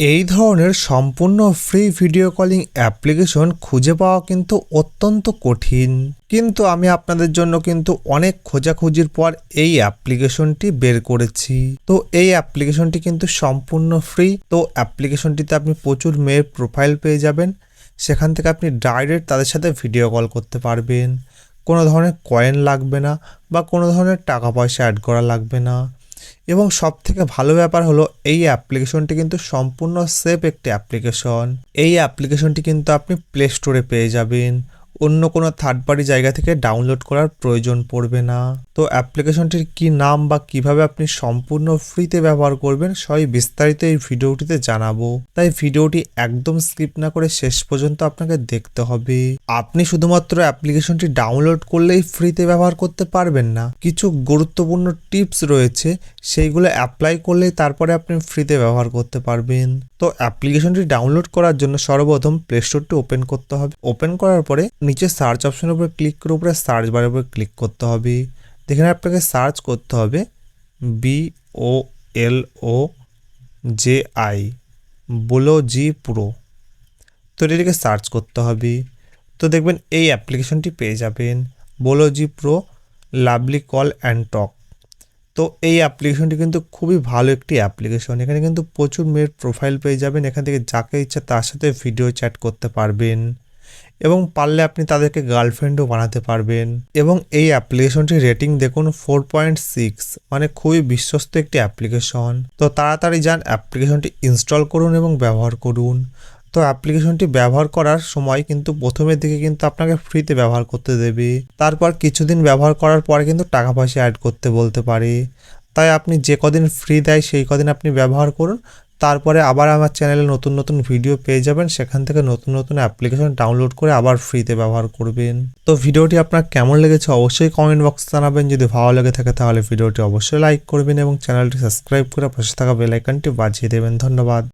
এই ধরনের সম্পূর্ণ ফ্রি ভিডিও কলিং অ্যাপ্লিকেশন খুঁজে পাওয়া কিন্তু অত্যন্ত কঠিন, কিন্তু আমি আপনাদের জন্য কিন্তু অনেক খোঁজাখুঁজির পর এই অ্যাপ্লিকেশনটি বের করেছি। তো এই অ্যাপ্লিকেশনটি কিন্তু সম্পূর্ণ ফ্রি। তো অ্যাপ্লিকেশনটিতে আপনি প্রচুর মেয়ের প্রোফাইল পেয়ে যাবেন। সেখান থেকে আপনি ডাইরেক্ট তাদের সাথে ভিডিও কল করতে পারবেন। কোনো ধরনের কয়েন লাগবে না বা কোনো ধরনের টাকা পয়সা অ্যাড করা লাগবে না। এবং সবথেকে ভালো ব্যাপার হলো এই অ্যাপ্লিকেশনটি কিন্তু সম্পূর্ণ সেফ একটি অ্যাপ্লিকেশন। এই অ্যাপ্লিকেশনটি কিন্তু আপনি প্লে স্টোরে পেয়ে যাবেন, অন্য কোনো থার্ড পার্টি জায়গা থেকে ডাউনলোড করার প্রয়োজন পড়বে না। তো অ্যাপ্লিকেশনটির কি নাম বা কিভাবে আপনি সম্পূর্ণ ফ্রিতে ব্যবহার করবেন সবই বিস্তারিত এই ভিডিওটিতে জানাবো, তাই ভিডিওটি একদম স্কিপ না করে শেষ পর্যন্ত আপনাকে দেখতে হবে। আপনি শুধুমাত্র অ্যাপ্লিকেশনটি ডাউনলোড করলেই ফ্রিতে ব্যবহার করতে পারবেন না, কিছু গুরুত্বপূর্ণ টিপস রয়েছে, সেইগুলো অ্যাপ্লাই করলেই তারপরে আপনি ফ্রিতে ব্যবহার করতে পারবেন। তো অ্যাপ্লিকেশনটি ডাউনলোড করার জন্য সর্বপ্রথম প্লে স্টোরটি ওপেন করতে হবে। ওপেন করার পরে নিচে সার্চ অপশনের উপরে ক্লিক করে উপরে সার্চ বারের উপরে ক্লিক করতে হবে। এখানে আপনাকে সার্চ করতে হবে BOLOJI BOLOG প্রো। তো এটিকে সার্চ করতে হবে। তো দেখবেন এই অ্যাপ্লিকেশনটি পেয়ে যাবেন, BOLOG pro lovely call and talk. তো এই অ্যাপ্লিকেশনটি কিন্তু খুবই ভালো একটি অ্যাপ্লিকেশন। এখানে কিন্তু প্রচুর মেয়ের প্রোফাইল পেয়ে যাবেন। এখান থেকে যাকে ইচ্ছা তার সাথে ভিডিও চ্যাট করতে পারবেন এবং পারলে আপনি তাদেরকে গার্লফ্রেন্ডও বানাতে পারবেন। এবং এই অ্যাপ্লিকেশনটির রেটিং দেখুন 4.6, মানে খুবই বিশ্বস্ত একটি অ্যাপ্লিকেশন। তো তাড়াতাড়ি যান অ্যাপ্লিকেশনটি ইনস্টল করুন এবং ব্যবহার করুন। তো অ্যাপ্লিকেশনটি ব্যবহার করার সময় কিন্তু প্রথমের দিকে কিন্তু আপনাকে ফ্রিতে ব্যবহার করতে দেবে, তারপর কিছুদিন ব্যবহার করার পরে কিন্তু টাকা পয়সা অ্যাড করতে বলতে পারে। তাই আপনি যে কদিন ফ্রি দেয় সেই কদিন আপনি ব্যবহার করুন, তারপরে আবার আমার চ্যানেলে নতুন নতুন ভিডিও পেয়ে যাবেন, সেখান থেকে নতুন নতুন অ্যাপ্লিকেশন ডাউনলোড করে আবার ফ্রিতে ব্যবহার করবেন। তো ভিডিওটি আপনার কেমন লেগেছে অবশ্যই কমেন্ট বক্সে জানাবেন। যদি ভালো লেগে থাকে তাহলে ভিডিওটি অবশ্যই লাইক করবেন এবং চ্যানেলটি সাবস্ক্রাইব করে পাশে থাকা বেল আইকনটি বাজিয়ে দেবেন। ধন্যবাদ।